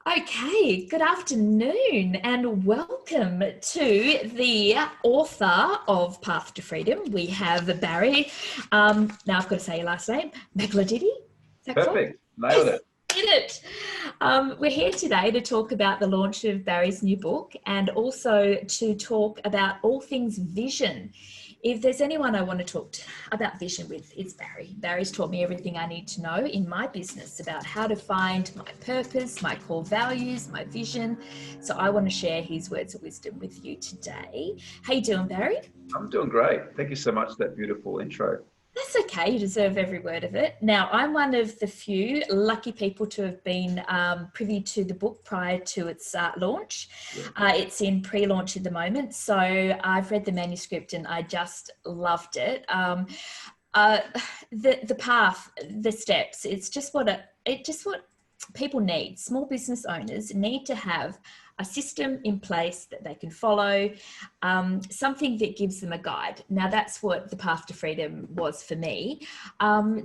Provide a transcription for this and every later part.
Okay, good afternoon and welcome to the author of Path to Freedom. We have Barry, now I've got to say your last name, Magliarditi. Is that correct? Perfect. Nailed Yes, it. did it. We're here today to talk about the launch of Barry's new book and also to talk about all things vision. If there's anyone I want to talk about vision with, it's Barry. Barry's taught me everything I need to know in my business about how to find my purpose, my core values, my vision. So I want to share his words of wisdom with you today. How you doing, Barry? I'm doing great. Thank you so much for that beautiful intro. That's okay. You deserve every word of it. Now, I'm one of the few lucky people to have been privy to the book prior to its launch. Yeah. It's in pre-launch at the moment, so I've read the manuscript and I just loved it. The path, the steps. It's just what people need. Small business owners need to have a system in place that they can follow, something that gives them a guide. Now, that's what the Path to Freedom was for me.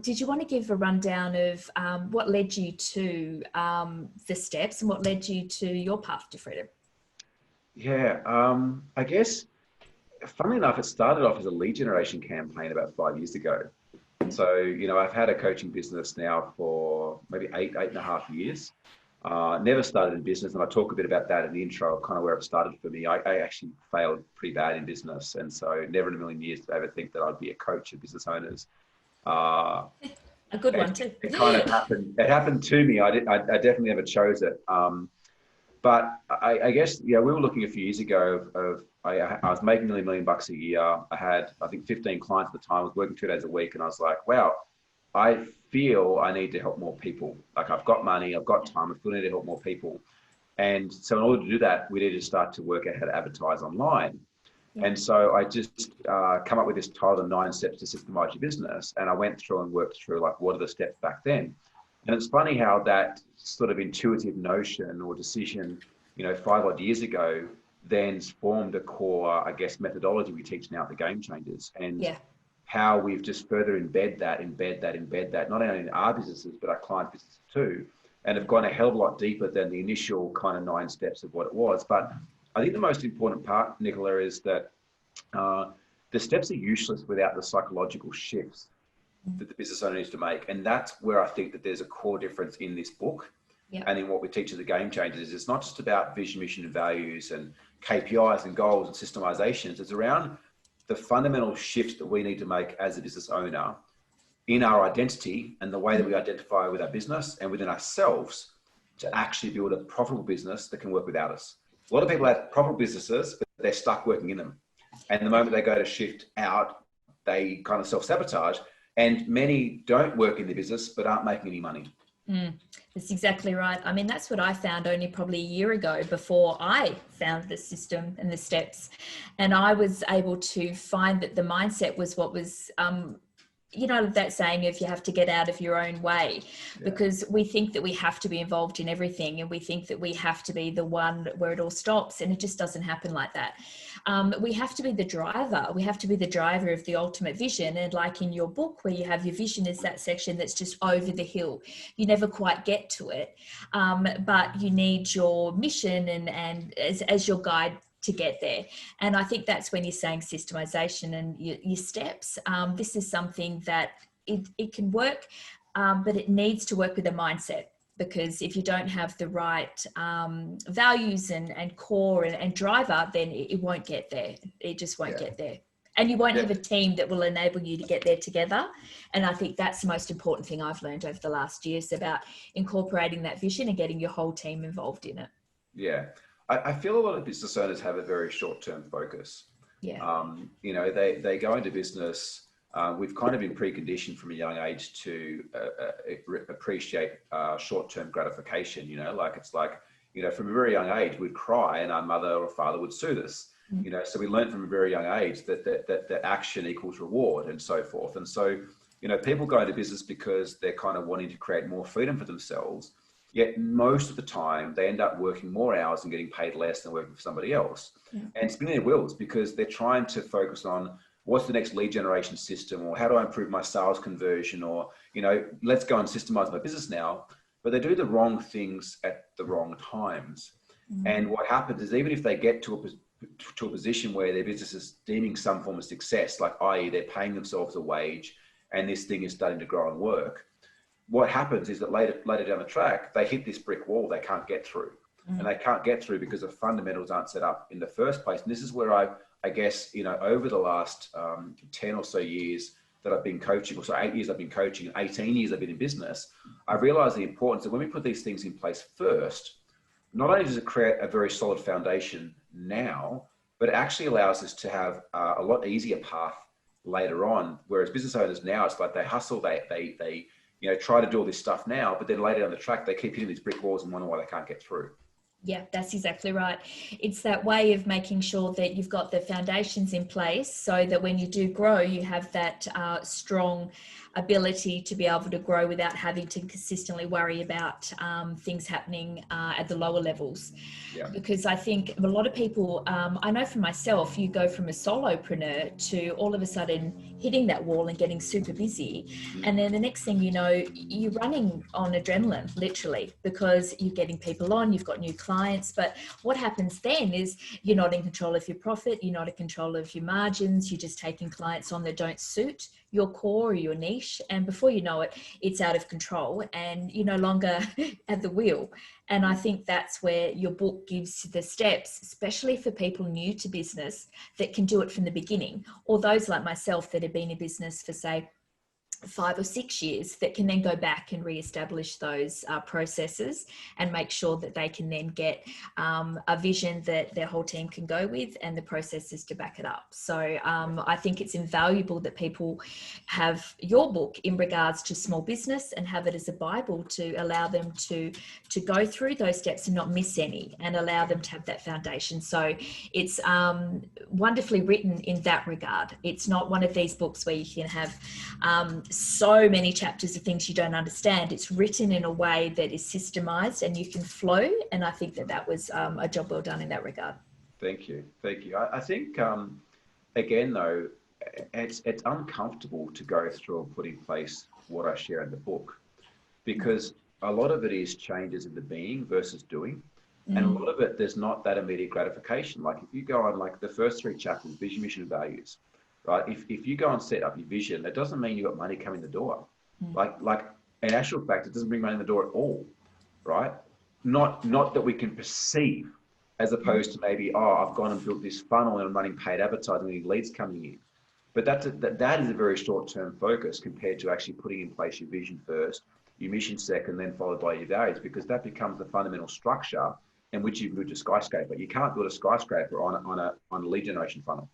Did you want to give a rundown of what led you to the steps and what led you to your Path to Freedom? Yeah. I guess, funnily enough, it started off as a lead generation campaign about 5 years ago. So, I've had a coaching business now for maybe eight and a half years. Never started in business, and I talk a bit about that in the intro, kind of where it started for me. I actually failed pretty bad in business, and so never in a million years did I ever think that I'd be a coach of business owners. Uh, A good one too. it kind of happened. It happened to me. I definitely never chose it. But I guess, we were looking a few years ago I was making nearly $1 million a year. I had, I think, 15 clients at the time. I was working 2 days a week, and I was like, wow, I feel I need to help more people. Like, I've got money, I've got time, I feel I need to help more people. And so in order to do that, we needed to start to work out how to advertise online. Yeah. And so I just come up with this title, 9 Steps to Systemize Your Business. And I went through and worked through, like, what are the steps back then? And it's funny how that sort of intuitive notion or decision, 5 odd years ago, then formed a core, I guess, methodology we teach now at the Game Changers. And Yeah. how we've just further embed that, not only in our businesses, but our client businesses too, and have gone a hell of a lot deeper than the initial kind of 9 steps of what it was. But I think the most important part, Nicola, is that the steps are useless without the psychological shifts that the business owner needs to make. And that's where I think that there's a core difference in this book. Yeah. And in what we teach as the Game Changers. It's not just about vision, mission, and values and KPIs and goals and systemizations. It's around the fundamental shifts that we need to make as a business owner in our identity and the way that we identify with our business and within ourselves to actually build a profitable business that can work without us. A lot of people have profitable businesses, but they're stuck working in them. And the moment they go to shift out, they kind of self-sabotage. And many don't work in their business, but aren't making any money. That's exactly right. I mean, that's what I found only probably a year ago before I found the system and the steps. And I was able to find that the mindset was what was, that saying, if you have to get out of your own way, because we think that we have to be involved in everything and we think that we have to be the one where it all stops, and it just doesn't happen like that. We have to be the driver. We have to be the driver of the ultimate vision. And like in your book, where you have your vision is that section that's just over the hill. You never quite get to it, but you need your mission and as your guide to get there. And I think that's when you're saying systemization and your steps. This is something that it can work, but it needs to work with a mindset, because if you don't have the right values and core and driver, then it won't get there. It just won't get there. And you won't have a team that will enable you to get there together. And I think that's the most important thing I've learned over the last years about incorporating that vision and getting your whole team involved in it. Yeah. I feel a lot of business owners have a very short-term focus. Yeah. They go into business. We've kind of been preconditioned from a young age to appreciate short-term gratification. From a very young age, we'd cry and our mother or father would soothe us. So we learned from a very young age that action equals reward and so forth. And so, people go into business because they're kind of wanting to create more freedom for themselves. Yet most of the time they end up working more hours and getting paid less than working for somebody else. And spinning their wheels because they're trying to focus on what's the next lead generation system, or how do I improve my sales conversion, or, let's go and systemize my business now. but they do the wrong things at the wrong times. And what happens is, even if they get to a position where their business is deeming some form of success, like i.e. they're paying themselves a wage and this thing is starting to grow and work, what happens is that later down the track, they hit this brick wall they can't get through. And they can't get through because the fundamentals aren't set up in the first place. And this is where I guess, over the last 10 or so years that I've been coaching, or so 8 years I've been coaching, and 18 years I've been in business, I realized the importance that when we put these things in place first, not only does it create a very solid foundation now, but it actually allows us to have a lot easier path later on. Whereas business owners now, it's like they hustle, they try to do all this stuff now, but then later down the track, they keep hitting these brick walls and wonder why they can't get through. Yeah, that's exactly right. It's that way of making sure that you've got the foundations in place so that when you do grow, you have that strong ability to be able to grow without having to consistently worry about things happening at the lower levels. Yeah. Because I think a lot of people, I know for myself, you go from a solopreneur to all of a sudden hitting that wall and getting super busy. And then the next thing you know, you're running on adrenaline, literally, because you're getting people on, you've got new clients. But what happens then is you're not in control of your profit, you're not in control of your margins, you're just taking clients on that don't suit your core or your niche, and before you know it, it's out of control and you're no longer at the wheel. And I think that's where your book gives the steps, especially for people new to business that can do it from the beginning, or those like myself that have been in business for, say, 5 or 6 years, that can then go back and reestablish those processes and make sure that they can then get a vision that their whole team can go with and the processes to back it up. So I think it's invaluable that people have your book in regards to small business and have it as a Bible to allow them to go through those steps and not miss any, and allow them to have that foundation. So it's wonderfully written in that regard. It's not one of these books where you can have so many chapters of things you don't understand. It's written in a way that is systemized and you can flow. And I think that was a job well done in that regard. Thank you. I think, again, though, it's uncomfortable to go through and put in place what I share in the book, because a lot of it is changes in the being versus doing. And a lot of it, there's not that immediate gratification. Like if you go on like the first 3 chapters, vision, mission, and values, right? If you go and set up your vision, that doesn't mean you got money coming in the door. Like in actual fact, it doesn't bring money in the door at all, right? Not that we can perceive, as opposed to maybe, I've gone and built this funnel and I'm running paid advertising and leads coming in. But that is a very short-term focus compared to actually putting in place your vision first, your mission second, then followed by your values, because that becomes the fundamental structure in which you build a skyscraper. You can't build a skyscraper on a lead generation funnel.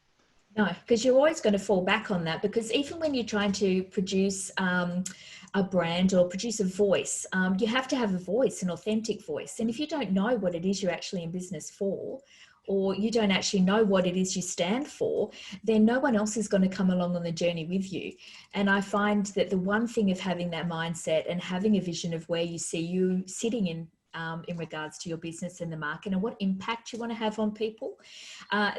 No, because you're always going to fall back on that, because even when you're trying to produce a brand or produce a voice, you have to have a voice, an authentic voice. And if you don't know what it is you're actually in business for, or you don't actually know what it is you stand for, then no one else is going to come along on the journey with you. And I find that the one thing of having that mindset and having a vision of where you see you sitting in regards to your business and the market and what impact you want to have on people,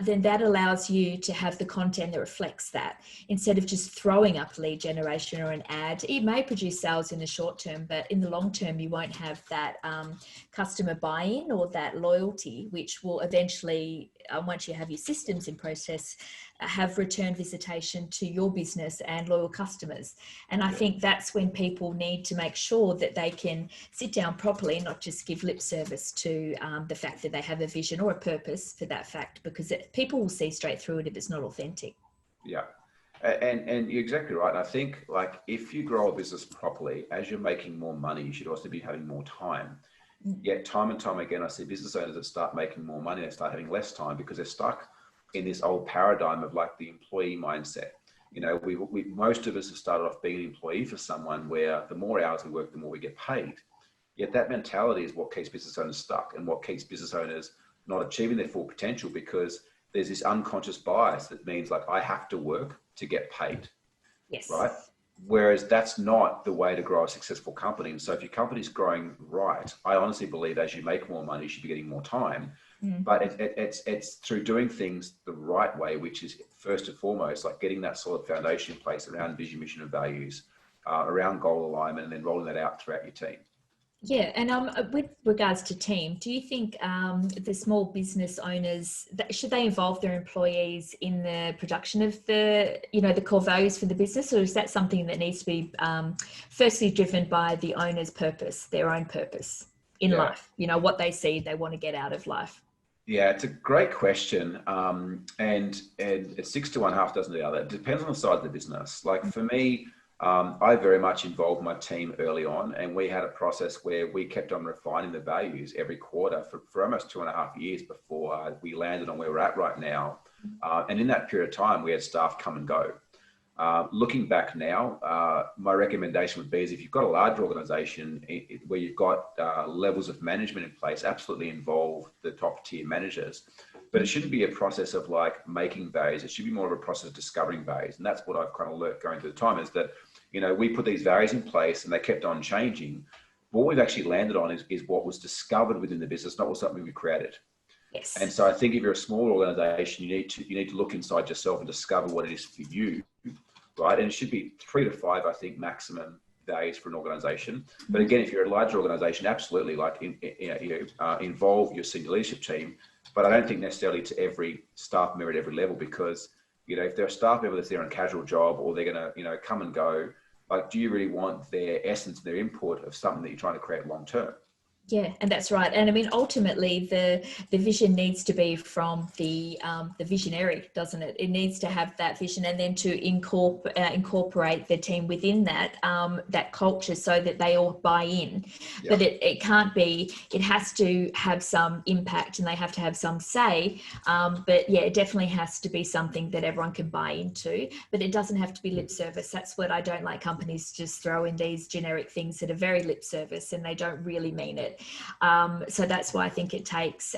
then that allows you to have the content that reflects that, instead of just throwing up lead generation or an ad. It may produce sales in the short term, but in the long term, you won't have that customer buy-in or that loyalty, which will eventually, once you have your systems in process, have return visitation to your business and loyal customers. And I think that's when people need to make sure that they can sit down properly, not just give lip service to the fact that they have a vision or a purpose for that fact, because people will see straight through it if it's not authentic. Yeah. And you're exactly right. I think like if you grow a business properly, as you're making more money, you should also be having more time. Yet time and time again, I see business owners that start making more money, they start having less time because they're stuck in this old paradigm of like the employee mindset. You know, we most of us have started off being an employee for someone where the more hours we work, the more we get paid. Yet that mentality is what keeps business owners stuck and what keeps business owners not achieving their full potential, because there's this unconscious bias that means like I have to work to get paid. Yes. Right. Whereas that's not the way to grow a successful company. And so if your company's growing right, I honestly believe as you make more money, you should be getting more time. But it's through doing things the right way, which is first and foremost, like getting that solid foundation in place around vision, mission, and values, around goal alignment, and then rolling that out throughout your team. Yeah, and with regards to team, do you think the small business owners should they involve their employees in the production of the core values for the business, or is that something that needs to be firstly driven by the owner's purpose, their own purpose in Yeah. life? What they see they want to get out of life. Yeah, it's a great question. And it's six to one, half dozen to the other. It depends on the size of the business. Like for me, I very much involved my team early on, and we had a process where we kept on refining the values every quarter for almost 2.5 years before we landed on where we're at right now. And in that period of time, we had staff come and go. Looking back now, my recommendation would be is if you've got a large organization where you've got levels of management in place, absolutely involve the top tier managers. But it shouldn't be a process of like making values. It should be more of a process of discovering values. And that's what I've kind of learned going through the time is that, we put these values in place and they kept on changing. What we've actually landed on is what was discovered within the business, not what something we created. Yes. And so I think if you're a small organization, you need to look inside yourself and discover what it is for you. Right. And it should be 3 to 5, I think, maximum days for an organization. But again, if you're a larger organization, absolutely involve your senior leadership team. But I don't think necessarily to every staff member at every level, because, if they're a staff member that's there on a casual job or they're going to, come and go, like, do you really want their essence, their input of something that you're trying to create long term? Yeah, and that's right. And I mean, ultimately, the vision needs to be from the visionary, doesn't it? It needs to have that vision, and then to incorporate the team within that that culture, so that they all buy in. Yeah. But it can't be. It has to have some impact, and they have to have some say. But yeah, it definitely has to be something that everyone can buy into. But it doesn't have to be lip service. That's what I don't like. Companies just throw in these generic things that are very lip service, and they don't really mean it. So that's why I think it takes,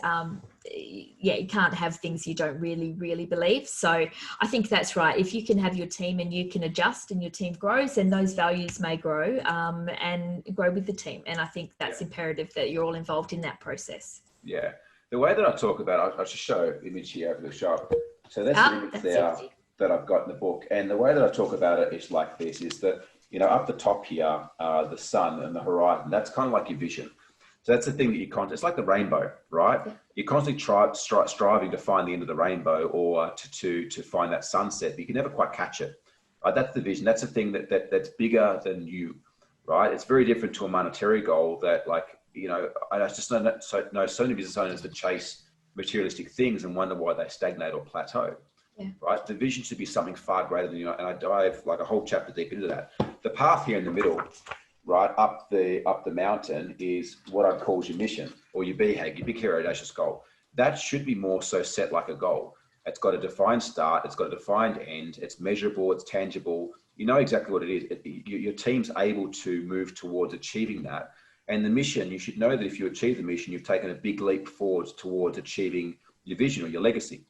you can't have things you don't really believe. So I think that's right. If you can have your team and you can adjust and your team grows, then those values may grow and grow with the team. And I think that's imperative that you're all involved in that process. Yeah. The way that I talk about it, I'll just show an image here over the shop. So that's the image there that I've got in the book. And the way that I talk about it is like this, is that, up the top here, the sun and the horizon, that's kind of like your vision. So that's the thing that it's like the rainbow, right? Yeah. You're constantly striving to find the end of the rainbow or to find that sunset, but you can never quite catch it. Right? That's the vision. That's the thing that's bigger than you, right? It's very different to a monetary goal that, like, I just know so many business owners that chase materialistic things and wonder why they stagnate or plateau. Yeah. Right? The vision should be something far greater than you, and I dive like a whole chapter deep into that. The path here in the middle, right up the mountain, is what I'd call your mission or your BHAG, your big hero audacious goal. That should be more so set like a goal. It's got a defined start, it's got a defined end, it's measurable, it's tangible. You know exactly what it is. Your team's able to move towards achieving that. And the mission, you should know that if you achieve the mission, you've taken a big leap forward towards achieving your vision or your legacy,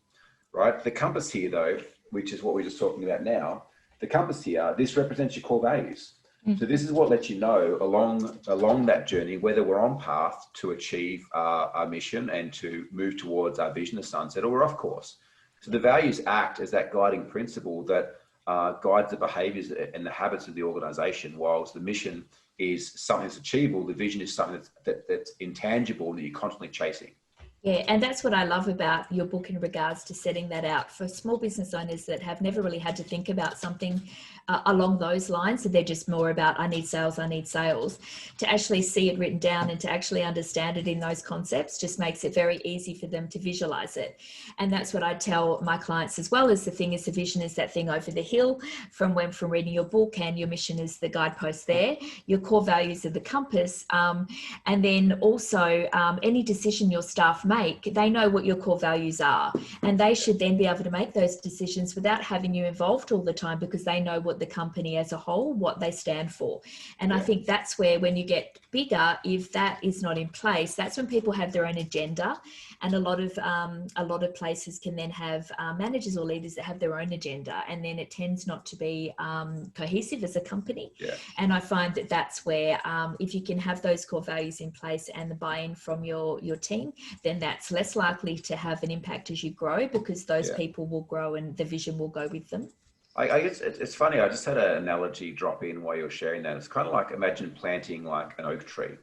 right? The compass here, though, which is what we're just talking about now, the compass here, this represents your core values. So this is what lets you know along that journey whether we're on path to achieve our mission and to move towards our vision of sunset, or we're off course. So the values act as that guiding principle that guides the behaviors and the habits of the organization, whilst the mission is something that's achievable. The vision is something that's intangible and that you're constantly chasing. Yeah, and that's what I love about your book in regards to setting that out for small business owners that have never really had to think about something along those lines. So they're just more about, I need sales, to actually see it written down and to actually understand it in those concepts just makes it very easy for them to visualize it. And that's what I tell my clients as well, is the thing is the vision is that thing over the hill from reading your book, and your mission is the guidepost there. Your core values are the compass. And then also any decision your staff make, they know what your core values are, and they should then be able to make those decisions without having you involved all the time, because they know what the company as a whole, what they stand for. And I think that's where, when you get bigger, if that is not in place, that's when people have their own agenda. And a lot of places can then have managers or leaders that have their own agenda, and then it tends not to be cohesive as a company. Yeah. And I find that that's where if you can have those core values in place and the buy-in from your team, then that's less likely to have an impact as you grow, because those people will grow and the vision will go with them. I guess it's funny. I just had an analogy drop in while you were sharing that. It's kind of like, imagine planting like an oak tree,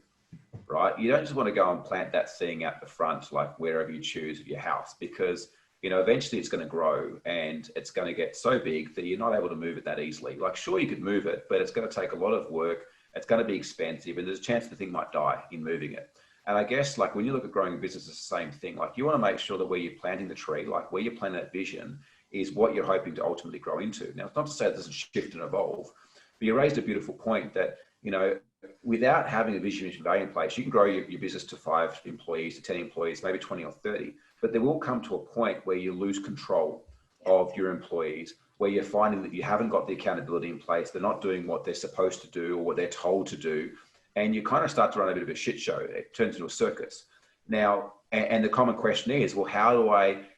right? You don't just want to go and plant that thing at the front, like wherever you choose of your house, because, you know, eventually it's going to grow and it's going to get so big that you're not able to move it that easily. Like, sure, you could move it, but it's going to take a lot of work. It's going to be expensive, and there's a chance the thing might die in moving it. And I guess, like, when you look at growing a business, it's the same thing. Like, you want to make sure that where you're planting the tree, like where you're planting that vision, is what you're hoping to ultimately grow into. Now, it's not to say it doesn't shift and evolve, but you raised a beautiful point that, you know, without having a vision, mission, value in place, you can grow your business to 5 employees, to 10 employees, maybe 20 or 30. But there will come to a point where you lose control of your employees, where you're finding that you haven't got the accountability in place. They're not doing what they're supposed to do or what they're told to do. And you kind of start to run a bit of a shit show. It turns into a circus. Now, and the common question is, well, how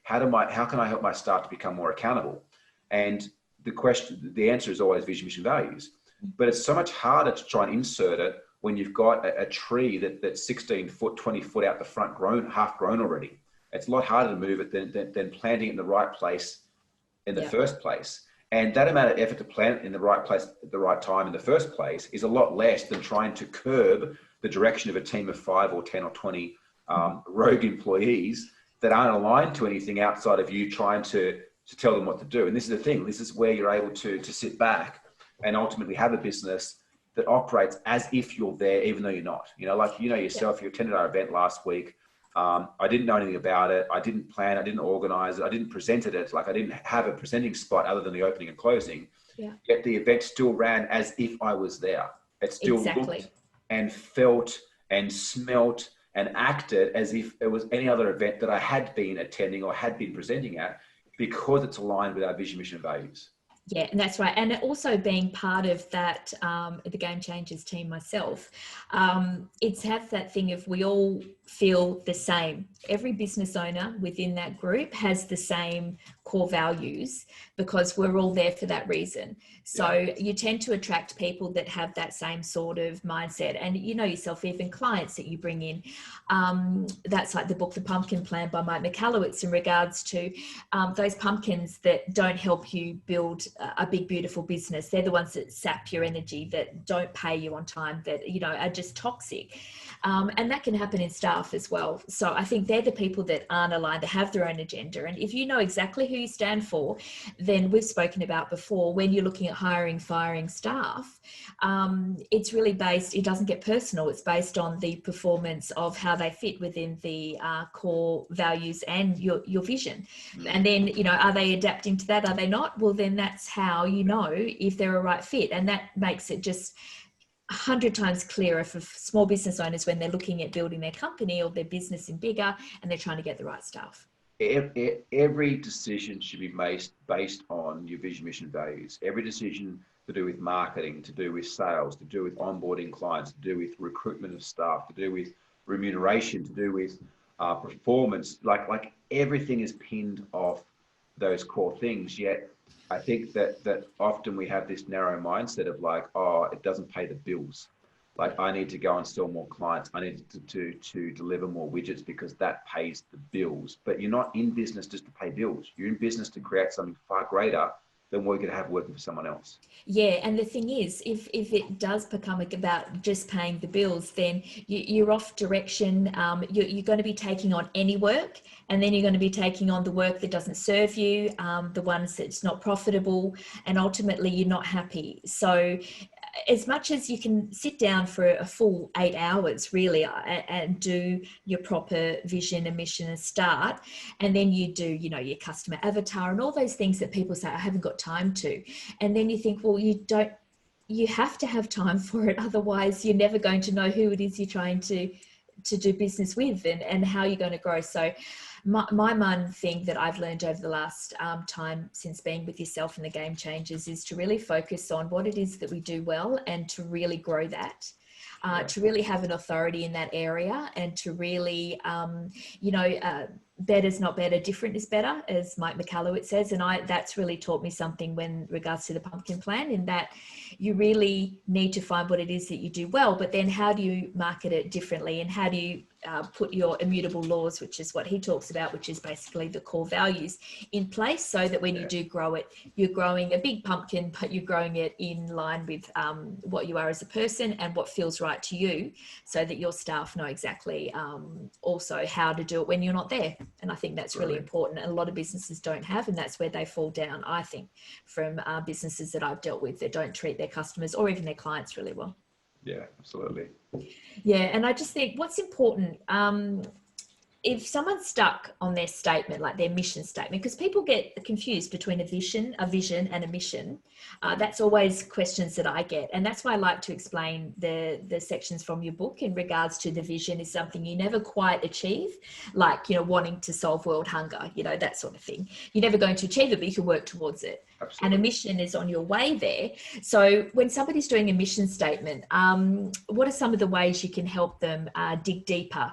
can I help my staff to become more accountable? And the answer is always vision, mission, values. But it's so much harder to try and insert it when you've got a tree that's 16 foot, 20 foot out the front, half grown already. It's a lot harder to move it than planting it in the right place in the first place. And that amount of effort to plant it in the right place at the right time in the first place is a lot less than trying to curb the direction of a team of 5 or 10 or 20 rogue employees that aren't aligned to anything outside of you trying to tell them what to do. And this is the thing. This is where you're able to sit back and ultimately have a business that operates as if you're there, even though you're not. You know, like, you know yourself, you attended our event last week. I didn't know anything about it. I didn't plan. I didn't organize it. I didn't present it. Like, I didn't have a presenting spot other than the opening and closing. Yeah. Yet the event still ran as if I was there. It still looked and felt and smelt and acted as if it was any other event that I had been attending or had been presenting at, because it's aligned with our vision, mission, and values. Yeah, and that's right. And also being part of that, the Game Changers team myself, it's have that thing of we all feel the same. Every business owner within that group has the same core values because we're all there for that reason. So you tend to attract people that have that same sort of mindset. And you know yourself, even clients that you bring in, that's like the book, The Pumpkin Plan by Mike Michalowicz, in regards to those pumpkins that don't help you build a big, beautiful business. They're the ones that sap your energy, that don't pay you on time, that, you know, are just toxic. And that can happen in staff as well. So I think they're the people that aren't aligned, that have their own agenda. And if you know exactly who you stand for, then we've spoken about before, when you're looking at hiring, firing staff, it's really based, it doesn't get personal. It's based on the performance of how they fit within the core values and your vision. And then, you know, are they adapting to that? Are they not? Well, then that's how you know if they're a right fit. And that makes it just 100 times clearer for small business owners when they're looking at building their company or their business in bigger, and they're trying to get the right stuff. Every decision should be based on your vision, mission, values. Every decision to do with marketing, to do with sales, to do with onboarding clients, to do with recruitment of staff, to do with remuneration, to do with performance, like everything is pinned off those core things. Yet I think that often we have this narrow mindset of like, oh, it doesn't pay the bills. Like, I need to go and sell more clients. I need to deliver more widgets because that pays the bills. But you're not in business just to pay bills. You're in business to create something far greater than what you're going to have working for someone else. Yeah, and the thing is, if it does become about just paying the bills, then you're off direction. You're going to be taking on any work, and then you're going to be taking on the work that doesn't serve you, the ones that's not profitable, and ultimately you're not happy. So as much as you can sit down for a full 8 hours really and do your proper vision and mission and start, and then you do, you know, your customer avatar and all those things that people say, I haven't got time to. And then you think, well, you have to have time for it. Otherwise you're never going to know who it is you're trying to do business with and how you're going to grow. So my one thing that I've learned over the last time since being with yourself in the Game Changers is to really focus on what it is that we do well and to really grow that. To really have an authority in that area and to really, better's not better, different is better, as Mike McCallowitz says. And that's really taught me something when regards to the pumpkin plan, in that you really need to find what it is that you do well, but then how do you market it differently, and how do you put your immutable laws, which is what he talks about, which is basically the core values, in place, so that when you do grow it, you're growing a big pumpkin, but you're growing it in line with what you are as a person and what feels right to you, so that your staff know exactly also how to do it when you're not there. And I think that's really important. And a lot of businesses don't have, and that's where they fall down, I think, from businesses that I've dealt with that don't treat their customers or even their clients really well. Yeah, absolutely. Yeah, and I just think what's important, if someone's stuck on their statement, like their mission statement, because people get confused between a vision and a mission. That's always questions that I get. And that's why I like to explain the sections from your book in regards to the vision is something you never quite achieve, like, wanting to solve world hunger, that sort of thing. You're never going to achieve it, but you can work towards it. Absolutely. And a mission is on your way there. So when somebody's doing a mission statement, what are some of the ways you can help them dig deeper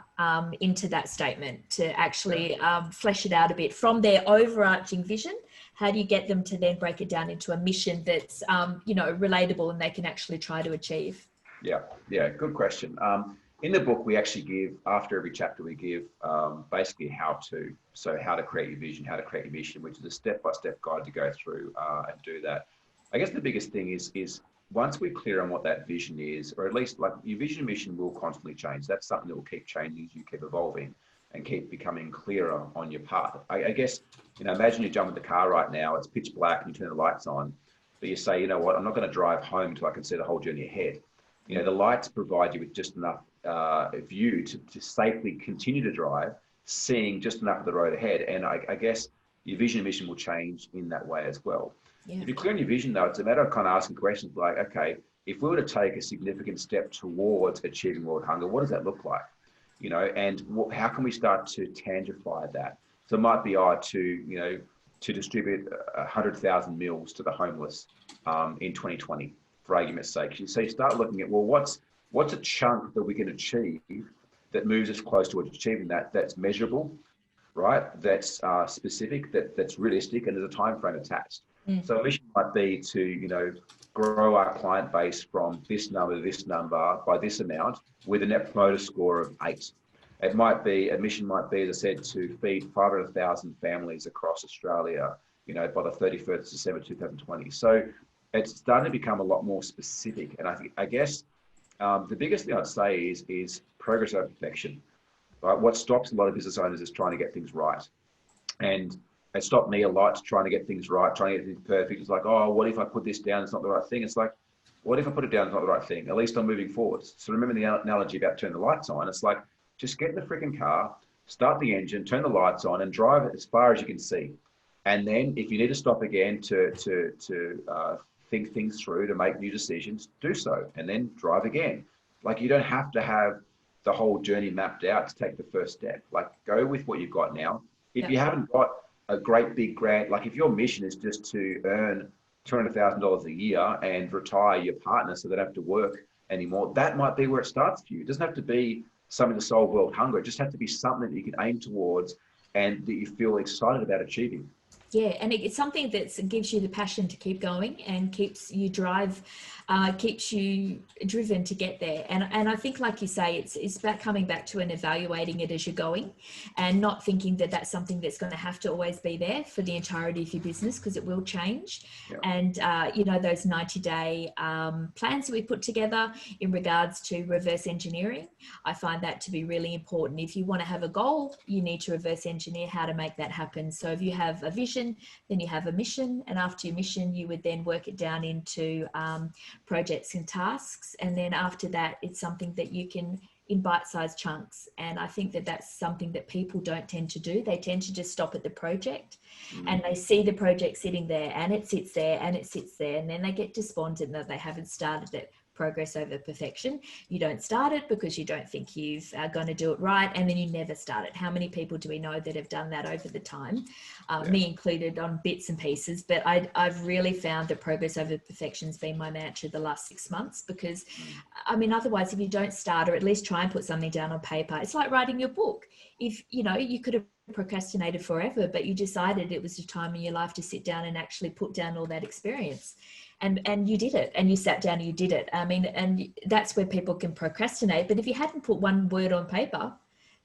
into that statement to actually flesh it out a bit from their overarching vision? How do you get them to then break it down into a mission that's, relatable and they can actually try to achieve? Yeah, good question. In the book, we actually give, after every chapter, we give basically how to. So how to create your vision, how to create your mission, which is a step-by-step guide to go through and do that. I guess the biggest thing is once we're clear on what that vision is, or at least like your vision and mission will constantly change. That's something that will keep changing as you keep evolving and keep becoming clearer on your path. I guess, imagine you jump in the car right now, it's pitch black and you turn the lights on, but you say, you know what, I'm not going to drive home until I can see the whole journey ahead. The lights provide you with just enough view to safely continue to drive, seeing just enough of the road ahead. And I guess your vision and mission will change in that way as well. Yeah. If you're clear on your vision, though, it's a matter of kind of asking questions like, okay, if we were to take a significant step towards achieving world hunger, what does that look like? And how can we start to tangify that? So it might be to distribute 100,000 meals to the homeless in 2020, for argument's sake. So you start looking at, well, what's a chunk that we can achieve that moves us close towards achieving that, that's measurable, right? That's specific, that's realistic, and there's a time frame attached. So a mission might be to, grow our client base from this number to this number by this amount with a net promoter score of 8. A mission might be, as I said, to feed 500,000 families across Australia, by the 31st of December 2020. So it's starting to become a lot more specific. And I guess the biggest thing I'd say is progress over perfection. Right? What stops a lot of business owners is trying to get things right. And it stopped me a lot trying to get things right, trying to get things perfect. It's like, oh, what if I put this down? It's not the right thing. It's like, what if I put it down? It's not the right thing. At least I'm moving forwards. So remember the analogy about turning the lights on. It's like, just get in the freaking car, start the engine, turn the lights on, and drive it as far as you can see. And then if you need to stop again to think things through, to make new decisions, do so, and then drive again. Like, you don't have to have the whole journey mapped out to take the first step. Like, go with what you've got now. If you haven't got a great big grant, like if your mission is just to earn $200,000 a year and retire your partner so they don't have to work anymore, that might be where it starts for you. It doesn't have to be something to solve world hunger. It just has to be something that you can aim towards and that you feel excited about achieving. Yeah, and it's something that gives you the passion to keep going and keeps you keeps you driven to get there. And I think, like you say, it's about coming back to and evaluating it as you're going, and not thinking that that's something that's going to have to always be there for the entirety of your business, because it will change. Yeah. And those 90-day plans that we put together in regards to reverse engineering, I find that to be really important. If you want to have a goal, you need to reverse engineer how to make that happen. So if you have a vision, then you have a mission, and after your mission you would then work it down into projects and tasks, and then after that it's something that you can in bite-sized chunks. And I think that that's something that people don't tend to do. They tend to just stop at the project, and they see the project sitting there, and it sits there and it sits there, and then they get despondent that they haven't started it. Progress over perfection. You don't start it because you don't think you're going to do it right, and then you never start it. How many people do we know that have done that over the time? Me included, on bits and pieces. But I've really found that progress over perfection's been my mantra the last 6 months, because otherwise, if you don't start, or at least try and put something down on paper, it's like writing your book. If you could have procrastinated forever, but you decided it was a time in your life to sit down and actually put down all that experience. And you did it, and you sat down and you did it. I mean, and that's where people can procrastinate. But if you hadn't put one word on paper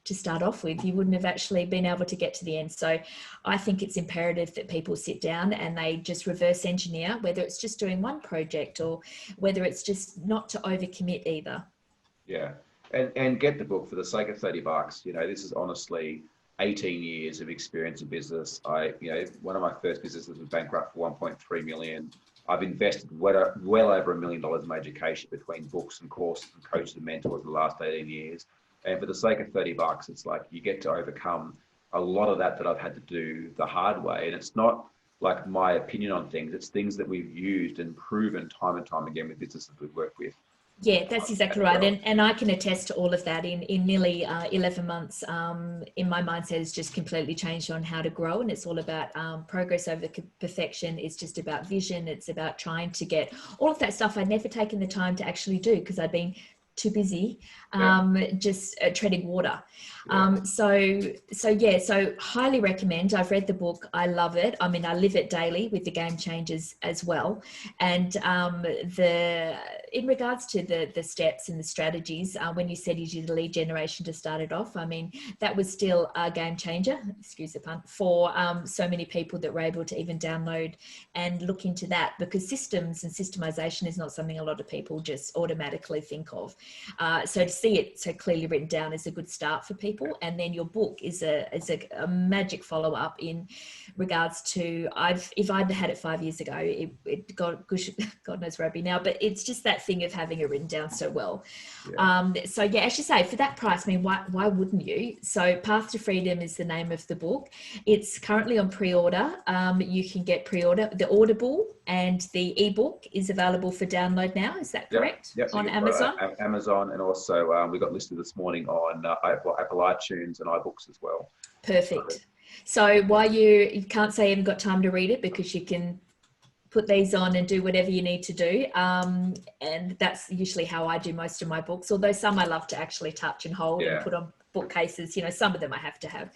to start off with, you wouldn't have actually been able to get to the end. So I think it's imperative that people sit down and they just reverse engineer, whether it's just doing one project or whether it's just not to overcommit either. Yeah. And get the book for the sake of $30. You know, this is honestly 18 years of experience in business. One of my first businesses was bankrupt for 1.3 million. I've invested well over $1 million in my education between books and courses and coaches and mentors in the last 18 years. And for the sake of $30, it's like you get to overcome a lot of that I've had to do the hard way. And it's not like my opinion on things. It's things that we've used and proven time and time again with businesses we've worked with. Yeah, that's exactly right. And I can attest to all of that. In nearly 11 months, in my mindset has just completely changed on how to grow. And it's all about progress over perfection. It's just about vision. It's about trying to get all of that stuff I'd never taken the time to actually do because I'd been too busy just treading water. So highly recommend. I've read the book. I love it. I mean, I live it daily with the game changers as well. And in regards to the steps and the strategies, when you said you did the lead generation to start it off, I mean, that was still a game changer, excuse the pun, for so many people that were able to even download and look into that, because systems and systemization is not something a lot of people just automatically think of. So to see it so clearly written down is a good start for people. And then your book is a magic follow-up in regards to, if I'd had it 5 years ago, God knows where I'd be now, but it's just that thing of having it written down so well. So as you say, for that price, I mean, why wouldn't you? So Path to Freedom is the name of the book. It's currently on pre-order. You can get pre-order. The Audible and the ebook is available for download now. Is that correct? Yep. So on Amazon? Amazon, and also we got listed this morning on Apple iTunes and iBooks as well. Perfect. So while you can't say you haven't got time to read it, because you can put these on and do whatever you need to do. And that's usually how I do most of my books, although some I love to actually touch and hold and put on bookcases. Some of them I have to have.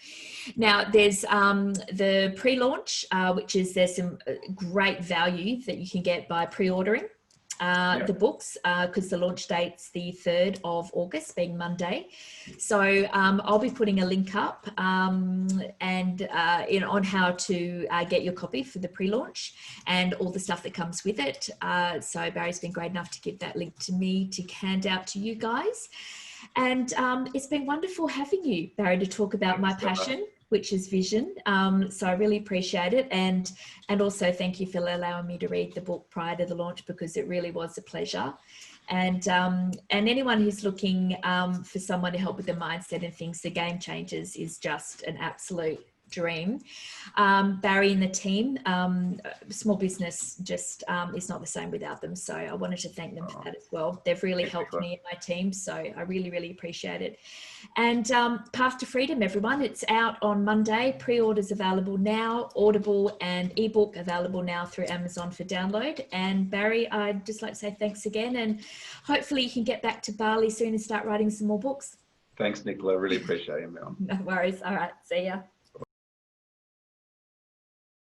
Now there's the pre-launch, there's some great value that you can get by pre-ordering the books, because the launch date's the 3rd of August, being Monday. So I'll be putting a link up on how to get your copy for the pre-launch and all the stuff that comes with it. So Barry's been great enough to give that link to me to hand out to you guys. And it's been wonderful having you, Barry, to talk about my passion, which is vision. So I really appreciate it. And also thank you for allowing me to read the book prior to the launch, because it really was a pleasure. And anyone who's looking for someone to help with the mindset and things, the Game Changers is just an absolute dream. Barry and the team, small business just is not the same without them. So I wanted to thank them for that as well. They've really helped me and my team. So I really, really appreciate it. And Path to Freedom, everyone, it's out on Monday. Pre-orders available now, Audible and ebook available now through Amazon for download. And Barry, I'd just like to say thanks again, and hopefully you can get back to Bali soon and start writing some more books. Thanks, Nicola. Really appreciate it, man. No worries. All right. See ya.